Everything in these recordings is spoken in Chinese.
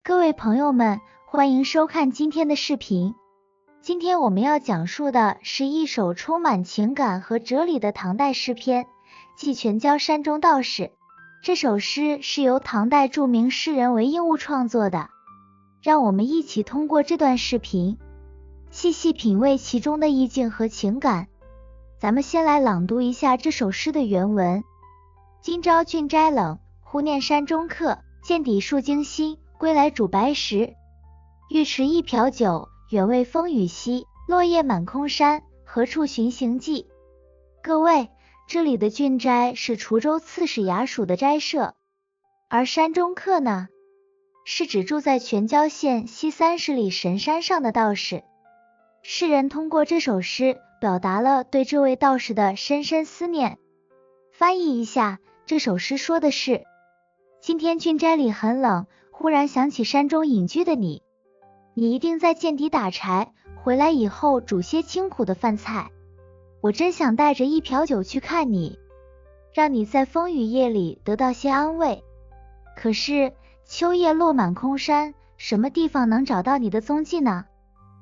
各位朋友们，欢迎收看今天的视频。今天我们要讲述的是一首充满情感和哲理的唐代诗篇《寄全郊山中道士》。这首诗是由唐代著名诗人韦应物创作的。让我们一起通过这段视频，细细品味其中的意境和情感。咱们先来朗读一下这首诗的原文。今朝郡斋冷，忽念山中客。见底数惊心，归来煮白食。欲持一瓢酒，远为风雨息。落叶满空山，何处寻行迹？各位，这里的郡斋是滁州刺史衙署的斋舍，而山中客呢，是指住在全郊县西30里神山上的道士。诗人通过这首诗表达了对这位道士的深深思念。翻译一下，这首诗说的是：今天郡斋里很冷，忽然想起山中隐居的你，你一定在涧底打柴，回来以后煮些清苦的饭菜。我真想带着一瓢酒去看你，让你在风雨夜里得到些安慰。可是秋叶落满空山，什么地方能找到你的踪迹呢？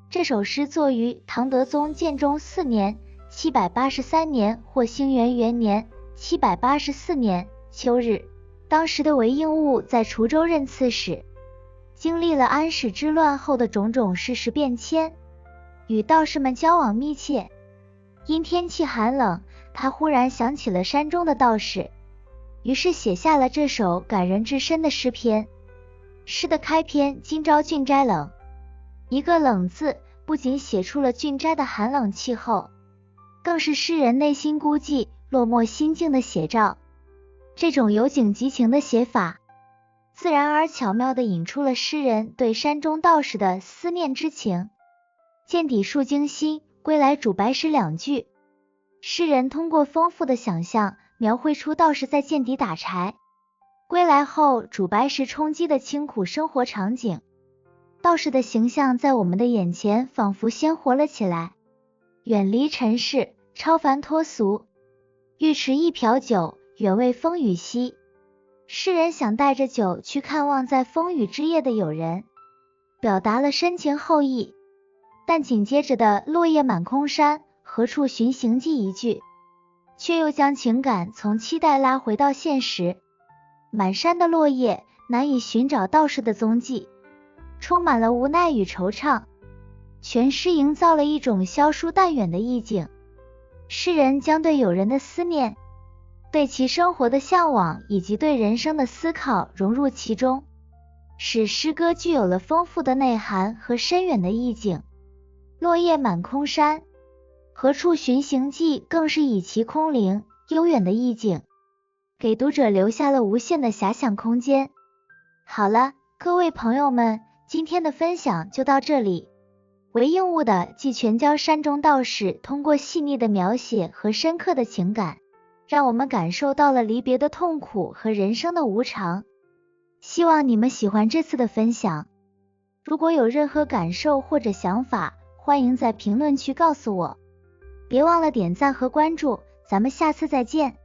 这首诗作于唐德宗建中4年783年或兴元元年784年秋日。当时的韦应物在滁州任刺史，经历了安史之乱后的种种世事变迁，与道士们交往密切。因天气寒冷，他忽然想起了山中的道士，于是写下了这首感人至深的诗篇。诗的开篇今朝郡斋冷，一个冷字不仅写出了郡斋的寒冷气候，更是诗人内心孤寂落寞心境的写照。这种由景及情的写法，自然而巧妙地引出了诗人对山中道士的思念之情。见底数惊心，归来煮白食两句，诗人通过丰富的想象，描绘出道士在涧底打柴，归来后煮白食充饥的清苦生活场景。道士的形象在我们的眼前仿佛鲜活了起来，远离尘世，超凡脱俗。欲持一瓢酒，远为风雨息。诗人想带着酒去看望在风雨之夜的友人，表达了深情厚意。但紧接着的落叶满空山，何处寻行迹一句，却又将情感从期待拉回到现实。满山的落叶，难以寻找道士的踪迹，充满了无奈与惆怅。全诗营造了一种消疏淡远的意境。诗人将对友人的思念，对其生活的向往以及对人生的思考融入其中，使诗歌具有了丰富的内涵和深远的意境。落叶满空山，何处寻行迹更是以其空灵悠远的意境，给读者留下了无限的遐想空间。好了，各位朋友们，今天的分享就到这里。韦应物的《寄全郊山中道士》通过细腻的描写和深刻的情感，让我们感受到了离别的痛苦和人生的无常。希望你们喜欢这次的分享。如果有任何感受或者想法，欢迎在评论区告诉我。别忘了点赞和关注，咱们下次再见。